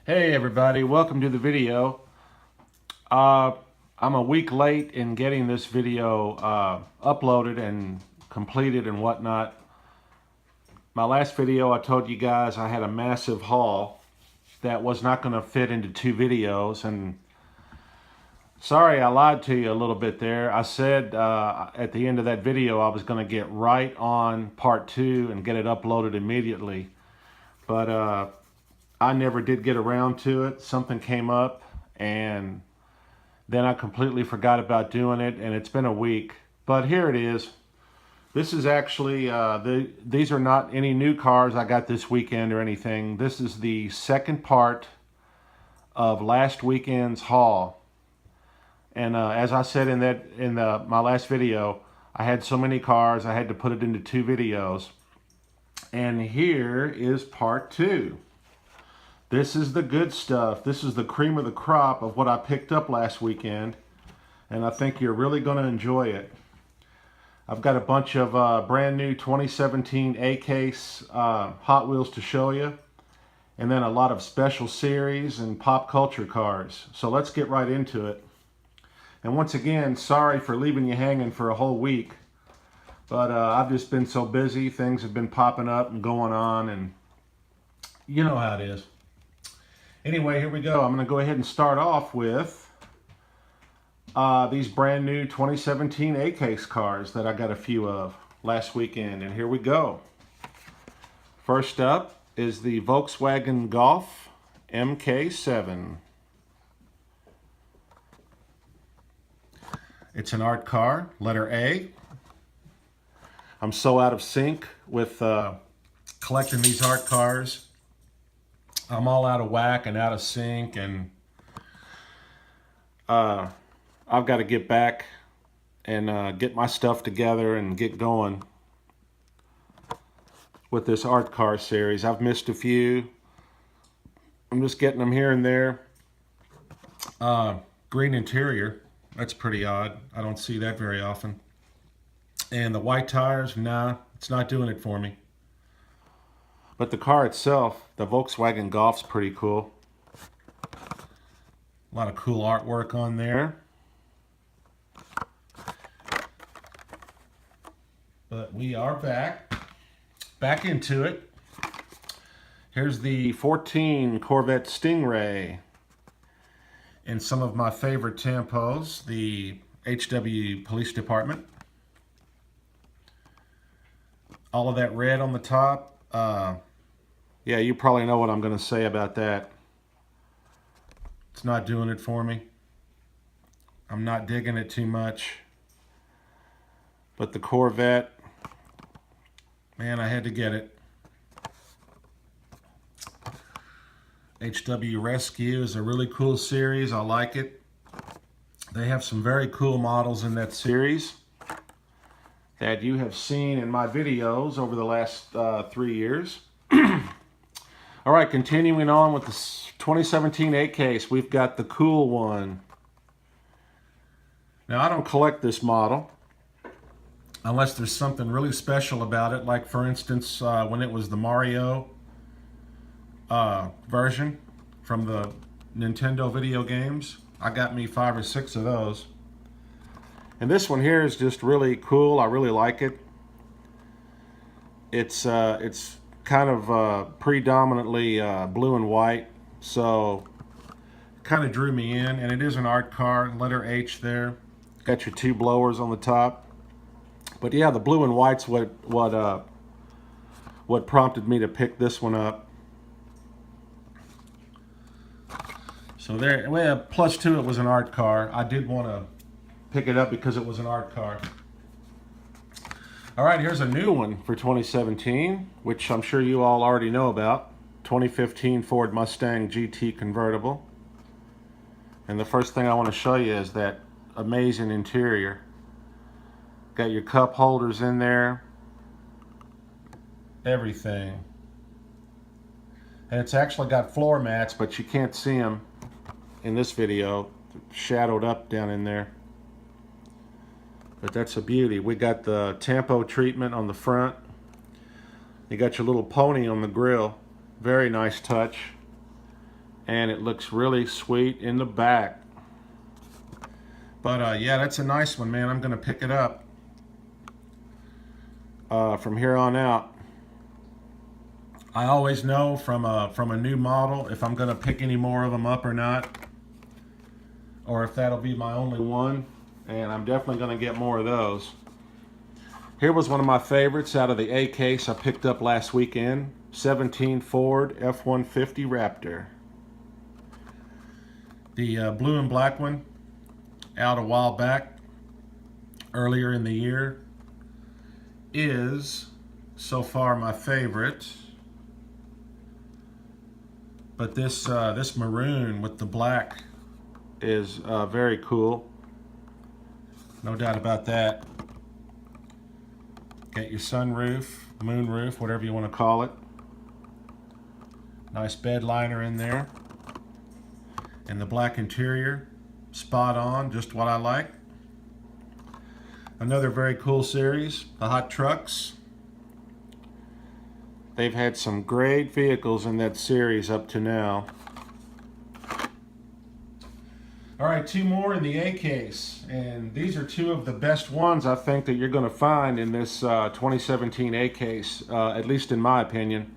Hey everybody, welcome to the video. I'm a week late in getting this video uploaded and completed and whatnot. My last video I told you guys I had a massive haul that was not going to fit into two videos, and sorry I lied to you a little bit there. I said at the end of that video I was going to get right on part 2 and get it uploaded immediately, but I never did get around to it. Something came up and then I completely forgot about doing it, and it's been a week. But here it is. This is actually, these are not any new cars I got this weekend or anything. This is the second part of last weekend's haul. And as I said in my last video, I had so many cars, I had to put it into two videos. And here is part 2. This is the good stuff. This is the cream of the crop of what I picked up last weekend, and I think you're really going to enjoy it. I've got a bunch of brand new 2017 A-Case Hot Wheels to show you, and then a lot of special series and pop culture cars. So let's get right into it. And once again, sorry for leaving you hanging for a whole week, but I've just been so busy. Things have been popping up and going on, and you know how it is. Anyway, here we go. I'm going to go ahead and start off with these brand new 2017 A-Case cars that I got a few of last weekend. And here we go. First up is the Volkswagen Golf MK7. It's an art car, letter A. I'm so out of sync with collecting these art cars. I'm all out of whack and out of sync, and I've got to get back and get my stuff together and get going with this art car series. I've missed a few. I'm just getting them here and there. Green interior, that's pretty odd. I don't see that very often. And the white tires, nah, it's not doing it for me. But the car itself, the Volkswagen Golf's pretty cool. A lot of cool artwork on there. But we are back into it. Here's the 14 Corvette Stingray. And some of my favorite tampos, the HW Police Department. All of that red on the top. Yeah, you probably know what I'm going to say about that. It's not doing it for me. I'm not digging it too much. But the Corvette, man, I had to get it. HW Rescue is a really cool series. I like it. They have some very cool models in that series that you have seen in my videos over the last 3 years. All right, continuing on with the 2017 A-Case, we've got the cool one. Now, I don't collect this model unless there's something really special about it, like, for instance, when it was the Mario version from the Nintendo video games. I got me 5 or 6 of those. And this one here is just really cool. I really like it. It's kind of predominantly blue and white, so kind of drew me in. And it is an art car, letter H there. Got your 2 blowers on the top. But yeah, the blue and white's what prompted me to pick this one up. So there, well, plus 2, it was an art car. I did want to pick it up because it was an art car. All right, here's a new one for 2017, which I'm sure you all already know about. 2015 Ford Mustang GT convertible. And the first thing I want to show you is that amazing interior. Got your cup holders in there. Everything. And it's actually got floor mats, but you can't see them in this video. Shadowed up down in there. But that's a beauty. We got the tampo treatment on the front. You got your little pony on the grill. Very nice touch. and it looks really sweet in the back. But yeah, that's a nice one, man. I'm gonna pick it up from here on out. I always know from a new model if I'm gonna pick any more of them up or not, or if that'll be my only one, and I'm definitely gonna get more of those. Here was one of my favorites out of the A case I picked up last weekend. 17 Ford F-150 Raptor. The blue and black one out a while back, earlier in the year, is so far my favorite. But this this maroon with the black is very cool. No doubt about that. Got your sunroof, moonroof, whatever you want to call it. Nice bed liner in there. And the black interior, spot on, just what I like. Another very cool series, the Hot Trucks. They've had some great vehicles in that series up to now. All right, two more in the A case, and these are two of the best ones I think that you're going to find in this 2017 A case, at least in my opinion.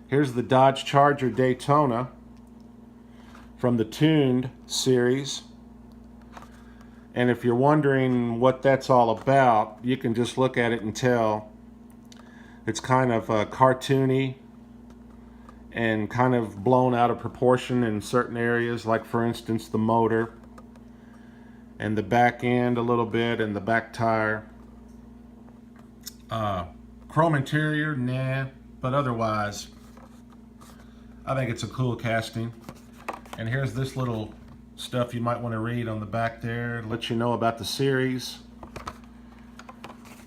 Here's the Dodge Charger Daytona from the Tuned series. And if you're wondering what that's all about, you can just look at it and tell. It's kind of cartoony and kind of blown out of proportion in certain areas, like for instance the motor and the back end a little bit and the back tire. Chrome interior, nah, but otherwise I think it's a cool casting. And here's this little stuff you might want to read on the back there, let you know about the series.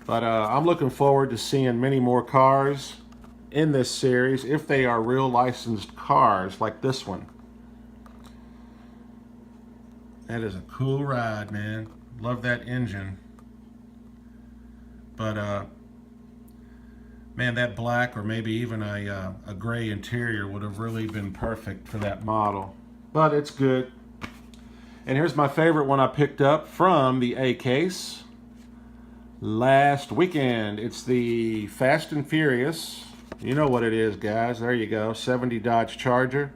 But I'm looking forward to seeing many more cars in this series if they are real licensed cars like this one. That is a cool ride, man. Love that engine. But man, that black or maybe even a gray interior would have really been perfect for that model. But it's good. And here's my favorite one I picked up from the A case last weekend. It's the Fast and Furious. You know what it is, guys. There you go. 70 Dodge Charger.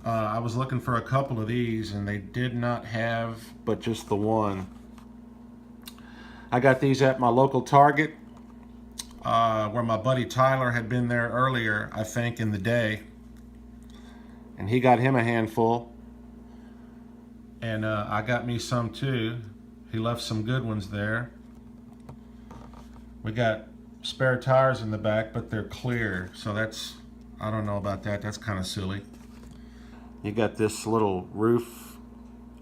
I was looking for a couple of these and they did not have but just the one. I got these at my local Target where my buddy Tyler had been there earlier, I think, in the day. And he got him a handful. And I got me some too. He left some good ones there. We got spare tires in the back, but they're clear. So that's, I don't know about that. That's kind of silly. You got this little roof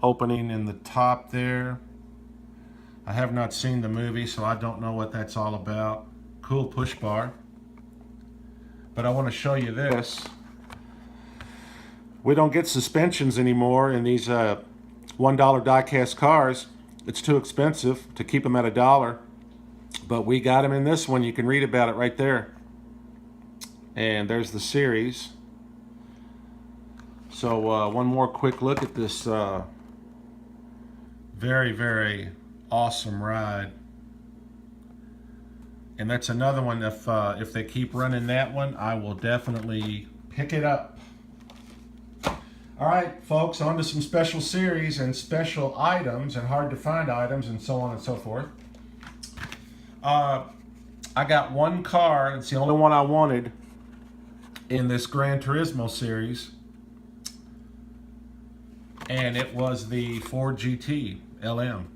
opening in the top there. I have not seen the movie, so I don't know what that's all about. Cool push bar. But I want to show you this. We don't get suspensions anymore in these $1 die-cast cars. It's too expensive to keep them at $1. But we got them in this one. You can read about it right there. And there's the series. So one more quick look at this very, very awesome ride. And that's another one, if they keep running that one, I will definitely pick it up. All right, folks, on to some special series and special items and hard to find items and so on and so forth. I got one car, it's the only one I wanted in this Gran Turismo series. And it was the Ford GT LM.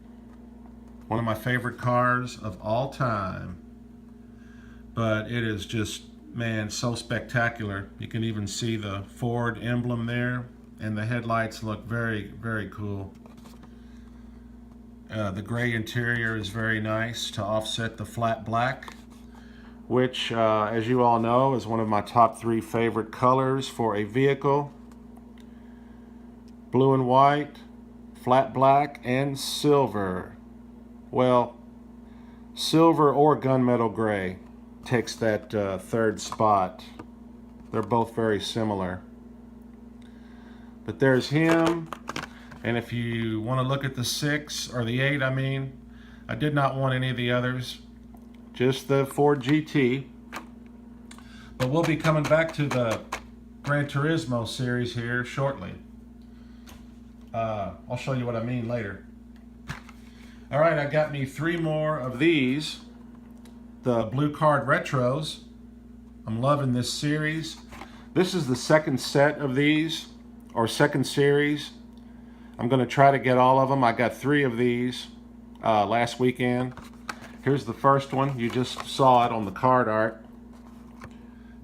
One of my favorite cars of all time. But it is just, man, so spectacular. You can even see the Ford emblem there. And the headlights look very, very cool. The gray interior is very nice to offset the flat black, which, as you all know, is one of my top 3 favorite colors for a vehicle. Blue and white, flat black, and silver. Well, silver or gunmetal gray takes that third spot. They're both very similar. But there's him. And if you want to look at the 6 or the 8, I did not want any of the others, just the Ford GT. But we'll be coming back to the Gran Turismo series here shortly. I'll show you what I mean later. All right, I got me 3 more of these, the Blue Card Retros. I'm loving this series. This is the second set of these, or second series. I'm going to try to get all of them. I got 3 of these last weekend. Here's the first one. You just saw it on the card art.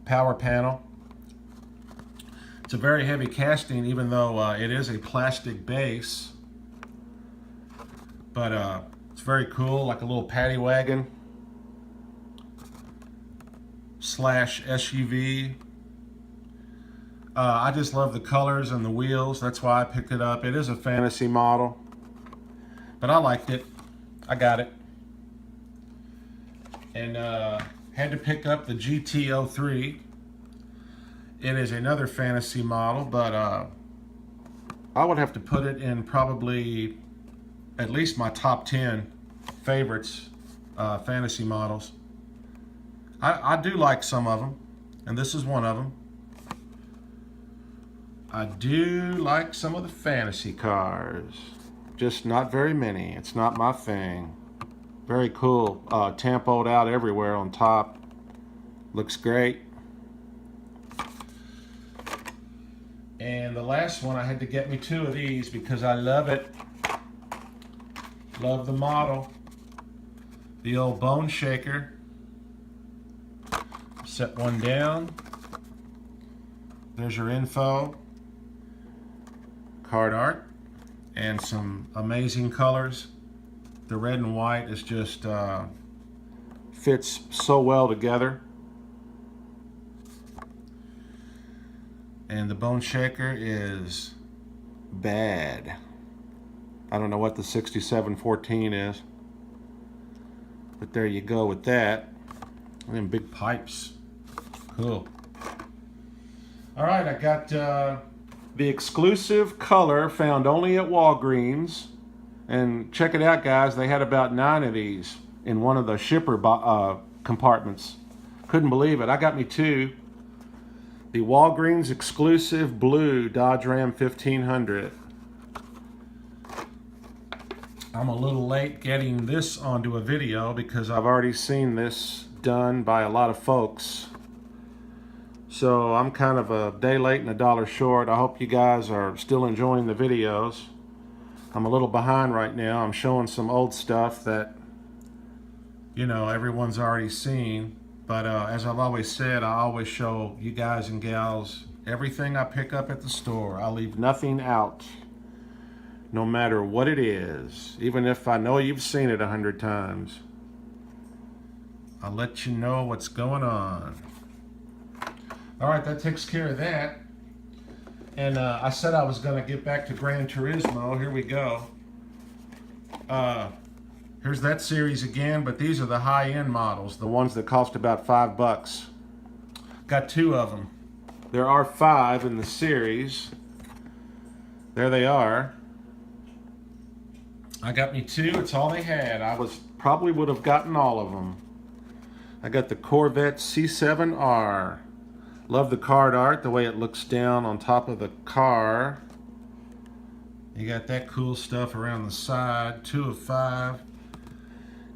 Power panel. It's a very heavy casting, even though it is a plastic base. But it's very cool, like a little paddy wagon / SUV. I just love the colors and the wheels. That's why I picked it up. It is a fantasy model, but I liked it. I got it. And had to pick up the GT03. It is another fantasy model, but I would have to put it in probably at least my top 10 favorites, fantasy models. I do like some of them, and this is one of them. I do like some of the fantasy cars, just not very many. It's not my thing. Very cool, tampoed out everywhere on top. Looks great. And the last one, I had to get me 2 of these because I love it. Love the model. The old bone shaker. Set one down. There's your info. Card art. And some amazing colors. The red and white is just fits so well together. And the bone shaker is bad. I don't know what the 6714 is, but there you go with that. And then big pipes. Cool. All right, I got the exclusive color found only at Walgreens. And check it out, guys. They had about 9 of these in one of the shipper compartments. Couldn't believe it. I got me 2. The Walgreens exclusive blue Dodge Ram 1500. I'm a little late getting this onto a video because I've already seen this done by a lot of folks. So I'm kind of a day late and a dollar short. I hope you guys are still enjoying the videos. I'm a little behind right now. I'm showing some old stuff that, you know, everyone's already seen. But as I've always said, I always show you guys and gals everything I pick up at the store. I leave nothing out, no matter what it is. Even if I know you've seen it 100 times. I'll let you know what's going on. All right, that takes care of that. And I said I was going to get back to Gran Turismo. Here we go. Here's that series again, but these are the high-end models, the ones that cost about $5. Got 2 of them. There are 5 in the series. There they are. I got me 2. It's all they had. I probably would have gotten all of them. I got the Corvette C7R. Love the card art, the way it looks down on top of the car. You got that cool stuff around the side. 2 of 5.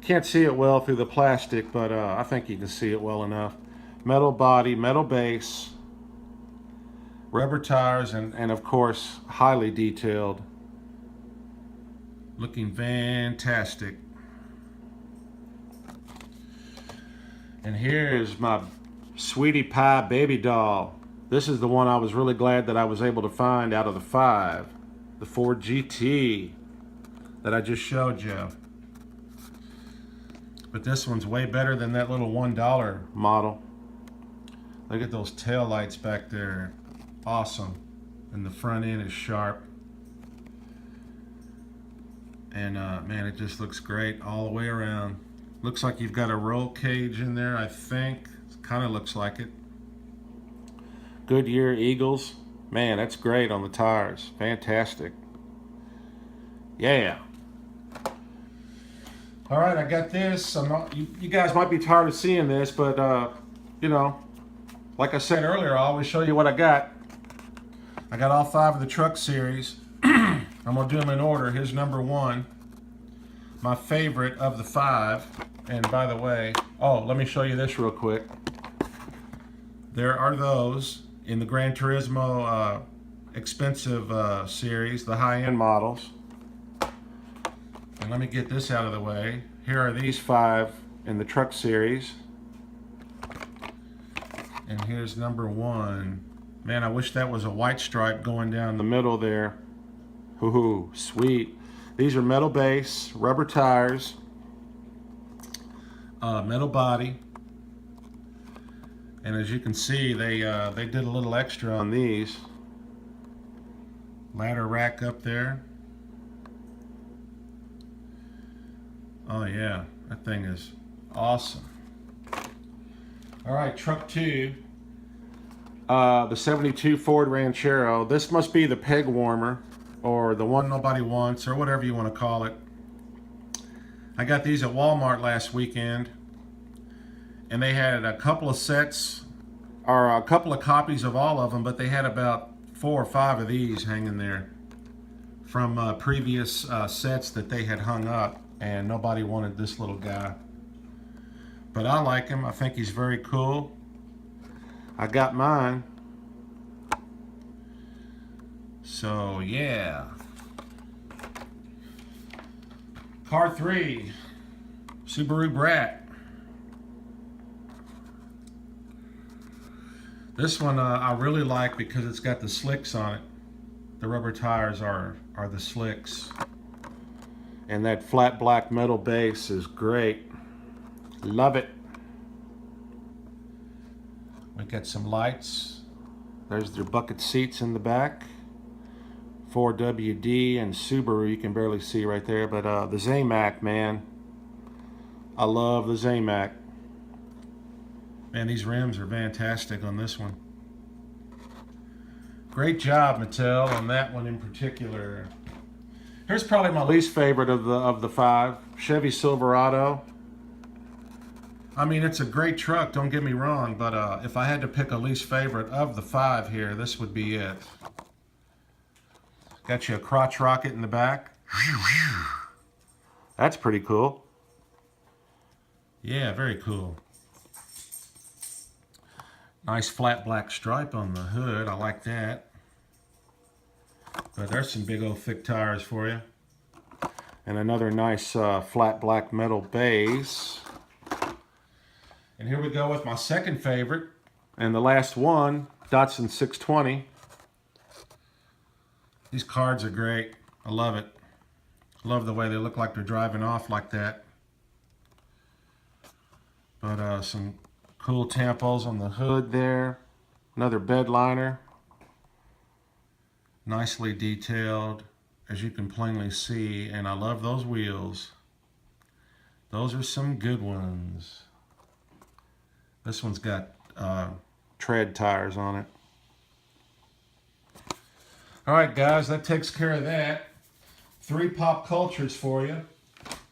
Can't see it well through the plastic, but I think you can see it well enough. Metal body, metal base, rubber tires, and of course, highly detailed. Looking fantastic. And here is my sweetie pie baby doll. This is the one I was really glad that I was able to find out of the 5. The Ford GT that I just showed you. But this one's way better than that little $1 model. Look at those tail lights back there. Awesome. And the front end is sharp. And man, it just looks great all the way around. Looks like you've got a roll cage in there, I think. Kind of looks like it. Goodyear Eagles. Man, that's great on the tires. Fantastic. Yeah. All right, I got this. You guys might be tired of seeing this, but you know, like I said earlier, I'll always show you what I got. I got all 5 of the truck series. I'm gonna do them in order. Here's number 1, my favorite of the 5. And by the way, oh, let me show you this real quick. There are those in the Gran Turismo expensive series, the high-end models. And let me get this out of the way. Here are these 5 in the truck series. And here's number 1. Man, I wish that was a white stripe going down the middle there. Hoo-hoo, sweet. These are metal base, rubber tires, metal body. And as you can see, they did a little extra on these. Ladder rack up there. Oh yeah, that thing is awesome. All right, truck 2. The 72 Ford Ranchero. This must be the peg warmer, or the one nobody wants, or whatever you want to call it. I got these at Walmart last weekend, and they had a couple of sets, or a couple of copies of all of them, but they had about 4 or 5 of these hanging there from previous sets that they had hung up, and nobody wanted this little guy. But I like him. I think he's very cool. I got mine. So yeah. Car 3, Subaru Brat. This one I really like because it's got the slicks on it. The rubber tires are the slicks. And that flat black metal base is great. Love it. We got some lights. There's their bucket seats in the back. 4WD and Subaru, you can barely see right there, but the Zamac, man. I love the Zamac. Man, these rims are fantastic on this one. Great job, Mattel, on that one in particular. Here's probably my least favorite of the 5, Chevy Silverado. I mean, it's a great truck, don't get me wrong, but if I had to pick a least favorite of the 5 here, this would be it. Got you a crotch rocket in the back. That's pretty cool. Yeah, very cool. Nice flat black stripe on the hood. I like that. But there's some big old thick tires for you. And another nice flat black metal base. And here we go with my second favorite. And the last one, Datsun 620. These cards are great. I love it. I love the way they look like they're driving off like that. But some cool tampos on the hood there. Another bed liner. Nicely detailed, as you can plainly see. And I love those wheels. Those are some good ones. This one's got tread tires on it. All right, guys, that takes care of that. 3 pop cultures for you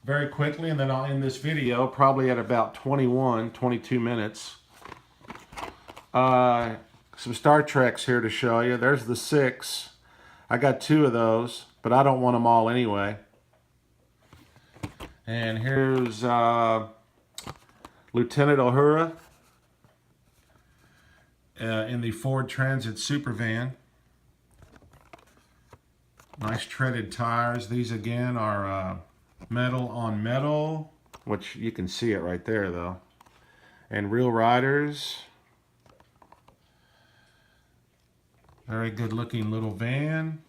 very quickly, and then I'll end this video probably at about 22 minutes. Some Star Treks here to show you. There's the 6. I got 2 of those, but I don't want them all anyway. And here's Lieutenant Uhura in the Ford Transit Supervan. Nice treaded tires. These again are metal on metal, which you can see it right there though. And real riders. Very good looking little van.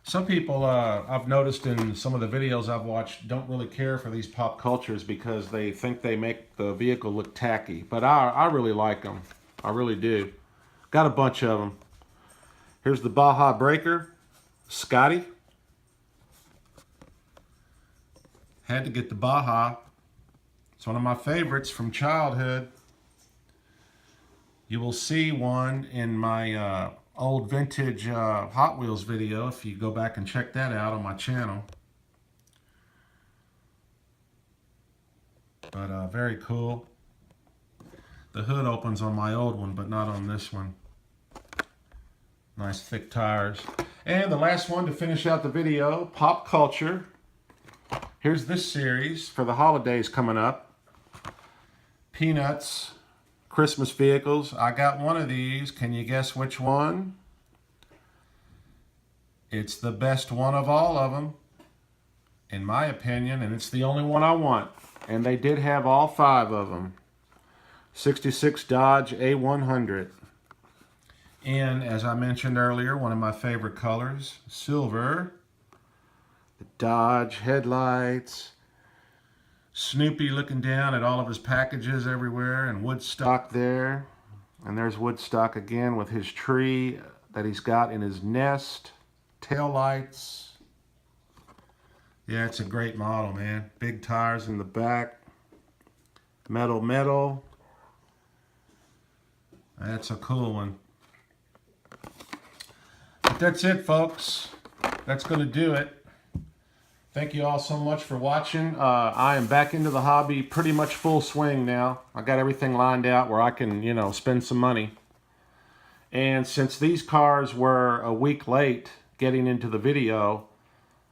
Some people I've noticed in some of the videos I've watched don't really care for these pop cultures because they think they make the vehicle look tacky. But I really like them. I really do. Got a bunch of them. Here's the Baja Breaker, Scotty. Had to get the Baja. It's one of my favorites from childhood. You will see one in my old vintage Hot Wheels video if you go back and check that out on my channel. But very cool. The hood opens on my old one, but not on this one. Nice thick tires. And the last one to finish out the video, pop culture. Here's this series for the holidays coming up. Peanuts, Christmas vehicles. I got one of these. Can you guess which one? It's the best one of all of them, in my opinion, and it's the only one I want. And they did have all 5 of them. 66 Dodge A100. And as I mentioned earlier, one of my favorite colors, silver. The Dodge headlights. Snoopy looking down at all of his packages everywhere, and Woodstock there. And there's Woodstock again with his tree that he's got in his nest. Tail lights. Yeah, it's a great model, man. Big tires in the back. Metal. That's a cool one. But that's it, folks. That's going to do it. Thank you all so much for watching. I am back into the hobby, pretty much full swing now. I got everything lined out where I can, spend some money. And since these cars were a week late getting into the video,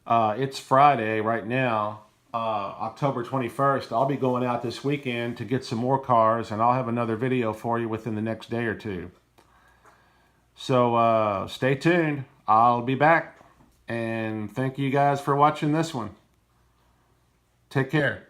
it's Friday right now, October 21st. I'll be going out this weekend to get some more cars, and I'll have another video for you within the next day or two. So stay tuned. I'll be back. And thank you guys for watching this one. Take care.